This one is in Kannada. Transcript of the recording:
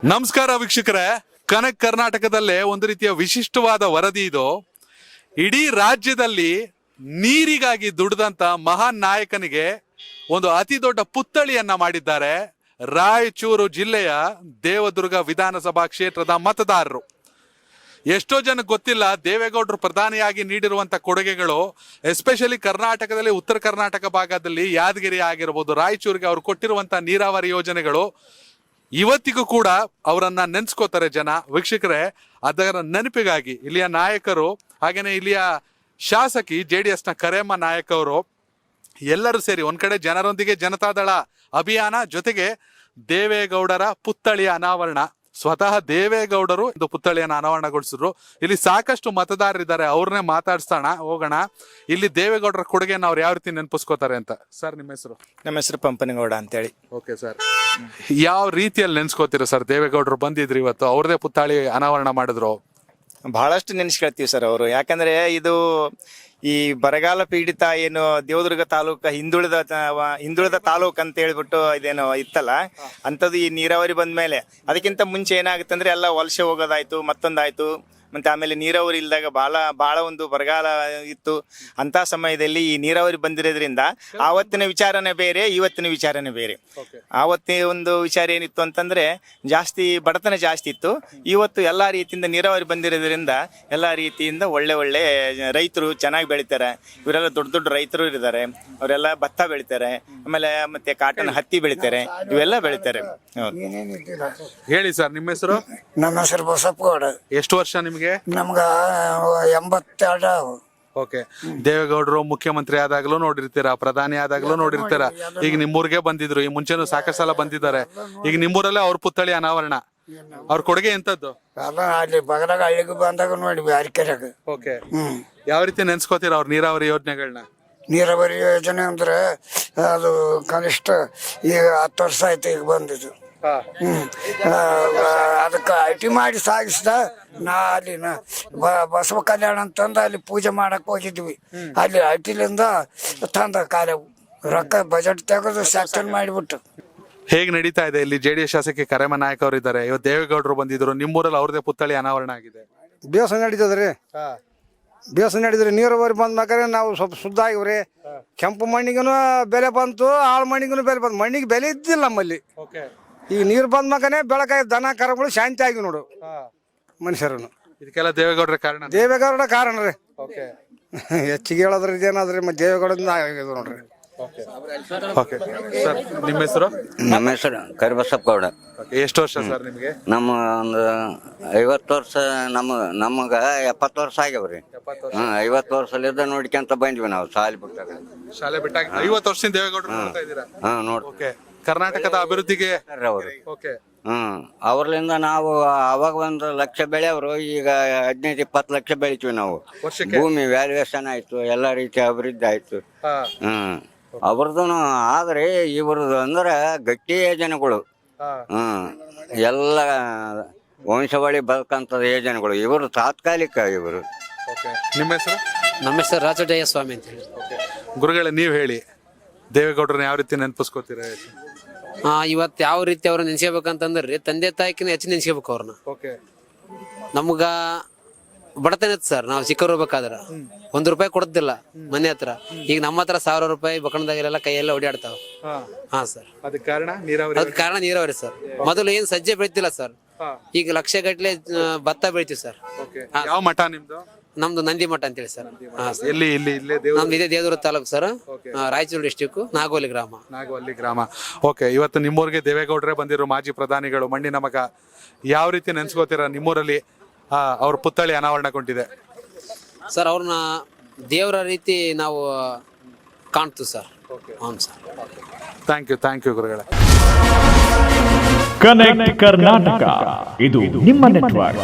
ನಮಸ್ಕಾರ ವೀಕ್ಷಕರೇ, ಕನಕ್ ಕರ್ನಾಟಕದಲ್ಲೇ ಒಂದು ರೀತಿಯ ವಿಶಿಷ್ಟವಾದ ವರದಿ ಇದು. ಇಡೀ ರಾಜ್ಯದಲ್ಲಿ ನೀರಿಗಾಗಿ ದುಡಿದಂತ ಮಹಾನ್ ನಾಯಕನಿಗೆ ಒಂದು ಅತಿ ದೊಡ್ಡ ಪುತ್ಥಳಿಯನ್ನ ಮಾಡಿದ್ದಾರೆ ರಾಯಚೂರು ಜಿಲ್ಲೆಯ ದೇವದುರ್ಗ ವಿಧಾನಸಭಾ ಕ್ಷೇತ್ರದ ಮತದಾರರು. ಎಷ್ಟೋ ಜನಕ್ಕೆ ಗೊತ್ತಿಲ್ಲ ದೇವೇಗೌಡರು ಪ್ರಧಾನಿಯಾಗಿ ನೀಡಿರುವಂತ ಕೊಡುಗೆಗಳು. ಎಸ್ಪೆಷಲಿ ಕರ್ನಾಟಕದಲ್ಲಿ ಉತ್ತರ ಕರ್ನಾಟಕ ಭಾಗದಲ್ಲಿ ಯಾದಗಿರಿ ಆಗಿರ್ಬೋದು, ರಾಯಚೂರಿಗೆ ಅವರು ಕೊಟ್ಟಿರುವಂತ ನೀರಾವರಿ ಯೋಜನೆಗಳು ಇವತ್ತಿಗೂ ಕೂಡ ಅವರನ್ನ ನೆನ್ಸ್ಕೋತಾರೆ ಜನ. ವೀಕ್ಷಕರೇ, ಅದರ ನೆನಪಿಗಾಗಿ ಇಲ್ಲಿಯ ನಾಯಕರು ಹಾಗೇನೆ ಇಲ್ಲಿಯ ಶಾಸಕಿ JDS ನ ಕರೇಮ್ಮ ನಾಯಕ್ ಅವರು ಎಲ್ಲರೂ ಸೇರಿ ಒಂದ್ ಕಡೆ ಜನರೊಂದಿಗೆ ಜನತಾದಳ ಅಭಿಯಾನ, ಜೊತೆಗೆ ದೇವೇಗೌಡರ ಪುತ್ಥಳಿಯ ಅನಾವರಣ. ಸ್ವತಃ ದೇವೇಗೌಡರು ಒಂದು ಪುತ್ಥಳಿಯನ್ನು ಅನಾವರಣಗೊಳಿಸಿದ್ರು. ಇಲ್ಲಿ ಸಾಕಷ್ಟು ಮತದಾರರಿದ್ದಾರೆ, ಅವ್ರನ್ನೇ ಮಾತಾಡ್ಸೋಣ, ಹೋಗೋಣ. ಇಲ್ಲಿ ದೇವೇಗೌಡರ ಕೊಡುಗೆಯನ್ನು ಅವ್ರು ಯಾವ ರೀತಿ ನೆನಪಿಸ್ಕೋತಾರೆ ಅಂತ. ಸರ್, ನಿಮ್ಮ ಹೆಸರು? ನಮ್ಮ ಹೆಸರು ಪಂಪನಗೌಡ ಅಂತೇಳಿ. ಓಕೆ ಸರ್, ಯಾವ ರೀತಿಯಲ್ಲಿ ನೆನ್ಸ್ಕೋತೀರ ಸರ್? ದೇವೇಗೌಡರು ಬಂದಿದ್ರು, ಇವತ್ತು ಅವ್ರದೇ ಪುತ್ಥಳಿ ಅನಾವರಣ ಮಾಡಿದ್ರು. ಬಹಳಷ್ಟು ನೆನೆಸ್ಕೊಳ್ತೀವಿ ಸರ್ ಅವರು. ಯಾಕಂದ್ರೆ ಇದು ಈ ಬರಗಾಲ ಪೀಡಿತ ಏನು ದೇವದುರ್ಗ ತಾಲೂಕ ಹಿಂದುಳಿದ ತಾಲೂಕ್ ಅಂತ ಹೇಳ್ಬಿಟ್ಟು ಇದೇನೋ ಇತ್ತಲ್ಲ, ಅಂಥದ್ದು ಈ ನೀರಾವರಿ ಬಂದ್ಮೇಲೆ ಅದಕ್ಕಿಂತ ಮುಂಚೆ ಏನಾಗುತ್ತೆ ಅಂದ್ರೆ ಎಲ್ಲ ವಲಸೆ ಹೋಗೋದಾಯ್ತು, ಮತ್ತೊಂದಾಯ್ತು. ಮತ್ತೆ ಆಮೇಲೆ ನೀರಾವರಿ ಇಲ್ದಾಗ ಬಹಳ ಒಂದು ಬರಗಾಲ ಇತ್ತು. ಅಂತ ಸಮಯದಲ್ಲಿ ಈ ನೀರಾವರಿ ಬಂದಿರೋದ್ರಿಂದ ಆವತ್ತಿನ ವಿಚಾರನೇ ಬೇರೆ, ಇವತ್ತಿನ ವಿಚಾರನೇ ಬೇರೆ. ಆವತ್ತಿನ ಒಂದು ವಿಚಾರ ಏನಿತ್ತು ಅಂತಂದ್ರೆ ಜಾಸ್ತಿ ಬಡತನ ಜಾಸ್ತಿ ಇತ್ತು. ಇವತ್ತು ಎಲ್ಲಾ ರೀತಿಯಿಂದ ನೀರಾವರಿ ಬಂದಿರೋದ್ರಿಂದ ಎಲ್ಲಾ ರೀತಿಯಿಂದ ಒಳ್ಳೆ ರೈತರು ಚೆನ್ನಾಗಿ ಬೆಳಿತಾರೆ. ಇವರೆಲ್ಲ ದೊಡ್ಡ ದೊಡ್ಡ ರೈತರು ಇದ್ದಾರೆ, ಅವರೆಲ್ಲ ಭತ್ತ ಬೆಳಿತಾರೆ, ಆಮೇಲೆ ಮತ್ತೆ ಕಾಟನ್ ಹತ್ತಿ ಬೆಳಿತಾರೆ, ಇವೆಲ್ಲ ಬೆಳಿತಾರೆ. ಹೇಳಿ ಸರ್, ನಿಮ್ಮ ಹೆಸರು? ನಮ್ಮ ಹೆಸರು ಬಸಪ್ಪಗೌಡ. ಎಷ್ಟು ವರ್ಷ ನಿಮ್ಗೆ? ನಮ್ಗ 82. ಓಕೆ. ದೇವೇಗೌಡರು ಮುಖ್ಯಮಂತ್ರಿ ಆದಾಗ್ಲೂ ನೋಡಿರ್ತೀರಾ, ಪ್ರಧಾನಿ ಆದಾಗ್ಲೂ ನೋಡಿರ್ತೀರಾ. ಈಗ ನಿಮ್ಮೂರಿಗೆ ಬಂದಿದ್ರು, ಈ ಮುಂಚೆನೂ ಸಾಕಷ್ಟು ಸಲ ಬಂದಿದ್ದಾರೆ. ಈಗ ನಿಮ್ಮೂರಲ್ಲೇ ಅವ್ರ ಪುತ್ಥಳಿ ಅನಾವರಣ. ಅವ್ರ ಕೊಡುಗೆ ಎಂತದ್ದು? ಅಲ್ಲಿ ಬಗಲಾಗ ಹಳ್ಳಿಗೆ ಬಂದಾಗ ನೋಡಿ ಅರಿಕೆರೆಗ. ಓಕೆ. ಯಾವ ರೀತಿ ನೆನ್ಸ್ಕೋತೀರ ಅವ್ರ ನೀರಾವರಿ ಯೋಜನೆಗಳನ್ನ? ನೀರಾವರಿ ಯೋಜನೆ ಅಂದ್ರೆ ಅದು ಕನಿಷ್ಠ ಈಗ 10 ವರ್ಷ ಆಯ್ತು ಈಗ ಬಂದಿದ್ದು. ಅದಕ್ಕೆ ಐಟಿ ಮಾಡಿ ಸಾಗಿಸ್ದ. ನಾ ಅಲ್ಲಿ ಬಸವ ಕಲ್ಯಾಣ ಅಂತಂದು ಅಲ್ಲಿ ಪೂಜೆ ಮಾಡಕ್ ಹೋಗಿದ್ವಿ. ಅಲ್ಲಿ ಐಟಿಲಿಂದ ತಂದ ಕಾಲ ರೊಕ್ಕ ಬಜೆಟ್ ತೆಗೆದು ಸ್ಯಾಕ್ಷನ್ ಮಾಡಿಬಿಟ್ಟು. ಹೇಗೆ ನಡೀತಾ ಇದೆ ಇಲ್ಲಿ? JDS ಶಾಸಕಿ ಕರೇಮ್ಮ ನಾಯಕ್ ಅವರು ಇದ್ದಾರೆ, ಇವತ್ತು ದೇವೇಗೌಡರು ಬಂದಿದ್ರು, ನಿಮ್ಮೂರಲ್ಲಿ ಅವ್ರದೇ ಪುತ್ಥಳಿ ಅನಾವರಣ ಆಗಿದೆ. ಬೇಸ ನಡೀತದ್ರಿ, ಬೇಸ ನಡೀದ್ರಿ. ನೀರಾವರಿ ಬಂದ್ಬೇಕಾದ್ರೆ ನಾವು ಸ್ವಲ್ಪ ಶುದ್ಧ ಆಗಿವ್ರಿ. ಕೆಂಪು ಮಣ್ಣಿಗೂ ಬೆಲೆ ಬಂತು, ಆಳು ಮಣ್ಣಿಗೂ ಬೆಲೆ ಬಂತು. ಮಣ್ಣಿಗೆ ಬೆಲೆ ಇದ್ದಿಲ್ಲ ನಮ್ಮಲ್ಲಿ. ಈಗ ನೀರು ಬಂದ್ಮಕನೇ ಬೆಳಕಾಯ ದನ ಕರಗಳು ಶಾಂತಿ ಆಗಿ ನೋಡು ಮನುಷ್ಯರನ್ನು. ಇದಕ್ಕೆಲ್ಲ ದೇವೇಗೌಡರ ಕಾರಣ? ದೇವೇಗೌಡ ಕಾರಣ ರೀ. ಹೆಚ್ಚಿಗೆ ಹೇಳೋದ್ರ ಇದೇನಾದ್ರಿ, ಮತ್ತೆ ದೇವೇಗೌಡ ಆಗಿದ್ ನೋಡ್ರಿ. ಸರ್, ನಿಮ್ಮ ಹೆಸರು? ನಮ್ಮ ಹೆಸರು ಕರಿಬಸಪ್ಪಗೌಡ. ಎಷ್ಟು ವರ್ಷ ಸರ್ ನಿಮ್ಗೆ? ನಮ್ಮ ಒಂದು 50 ವರ್ಷ. ನಮಗ 70 ವರ್ಷ ಆಗ್ಯಾವ್ರಿ. 50 ವರ್ಷಲಿದ್ದ ನೋಡ್ಕೊಂತ ಬಂದ್ವಿ ನಾವು ಶಾಲೆ ಬಿಟ್ಟಾಗ. ಶಾಲೆ ಬಿಟ್ಟಾಗ 50 ವರ್ಷದಿಂದ ದೇವೇಗೌಡರು ನೋಡ್ತಾ ಇದ್ದೀರಾ? ನೋಡ್ರಿ. ಕರ್ನಾಟಕದ ಅಭಿವೃದ್ಧಿಗೆ ಅವ್ರು ಅವ್ರಲಿಂದ ನಾವು ಅವಾಗ 1 ಲಕ್ಷ ಬೆಳೆಯವರು, ಈಗ 15-20 ಲಕ್ಷ ಬೆಳಿತೀವಿ ನಾವು. ಭೂಮಿ ವ್ಯಾಲ್ಯೂಯೇಷನ್ ಆಯ್ತು, ಎಲ್ಲಾ ರೀತಿ ಅಭಿವೃದ್ಧಿ ಆಯ್ತು. ಅವ್ರದ್ದು ಆದ್ರೆ ಇವ್ರದ್ದು ಅಂದ್ರೆ ಗಟ್ಟಿ ಯೋಜನೆಗಳು, ಎಲ್ಲ ವಂಶವಳಿ ಬದುಕಂತದ ಯೋಜನೆಗಳು. ಇವರು ತಾತ್ಕಾಲಿಕ. ಇವರು. ನಿಮ್ಮ ಹೆಸರು? ನಮ್ಮ ಹೆಸರು ರಾಜಜಯ ಸ್ವಾಮಿ ಅಂತ ಹೇಳಿ. ಗುರುಗಳೇ, ನೀವ್ ಹೇಳಿ, ದೇವೇಗೌಡರನ್ನ ಯಾವ ರೀತಿ ನೆನಪಿಸ್ಕೋತೀರ? ಇವತ್ತು ಯಾವ ರೀತಿ ಅವ್ರ ನೆನ್ಸ್ಕೋಬೇಕಂತಂದ್ರಿ, ತಂದೆ ತಾಯಿಕಿನ ಹೆಚ್ಚು ನೆನ್ಸ್ಕೋಬೇಕು ಅವ್ರನ್ನ. ನಮ್ಗ ಬಡತನ ಇತ್ತು ಸರ್. ನಾವು ಚಿಕ್ಕವ್ರಬೇಕಾದ್ರ ₹1 ಕೊಡದಿಲ್ಲ ಮನೆ ಹತ್ರ. ಈಗ ನಮ್ಮ ಹತ್ರ 1000 ರೂಪಾಯಿ ಬಕಣದಾಗೆಲ್ಲ ಕೈಯೆಲ್ಲ ಓಡಾಡ್ತಾವ. ಹಾ ಸರ್, ಅದಕ್ಕೆ ಕಾರಣ ನೀರಾವರಿ ಸರ್. ಮೊದಲು ಏನ್ ಸಜ್ಜೆ ಬೆಳಿತಿಲ್ಲ ಸರ್, ಈಗ ಲಕ್ಷ ಗಟ್ಲೆ ಭತ್ತ ಬೆಳಿತೀವಿ ಸರ್. ಯಾವ ಮಠ ನಿಮ್ದು? ನಮ್ದು ನಂದಿ ಮಠ ಅಂತೇಳಿ ಸರ್. ನಮ್ದು ಇದೇ ದೇವದುರ್ಗ ತಾಲೂಕು ಸರ್, ರಾಯಚೂರು ಡಿಸ್ಟಿಕ್, ನಾಗವಲ್ಲಿ ಗ್ರಾಮ. ಓಕೆ. ಇವತ್ತು ನಿಮ್ಮೂರಿಗೆ ದೇವೇಗೌಡರೇ ಬಂದಿರೋ ಮಾಜಿ ಪ್ರಧಾನಿಗಳು, ಮಣ್ಣಿನ ಮಗ. ಯಾವ ರೀತಿ ನೆನ್ಸ್ಕೋತೀರ? ನಿಮ್ಮೂರಲ್ಲಿ ಅವ್ರ ಪುತ್ಥಳಿ ಅನಾವರಣಗೊಂಡಿದೆ ಸರ್. ಅವ್ರನ್ನ ದೇವರ ರೀತಿ ನಾವು ಕಾಣ್ತೀವಿ ಸರ್. ಹೌದು ಸರ್. ಥ್ಯಾಂಕ್ ಯು ಗುರುಗಳೇ. ಕನೆಕ್ಟ್ ಕರ್ನಾಟಕ, ಇದು ನಿಮ್ಮ ನೆಟ್ವರ್ಕ್.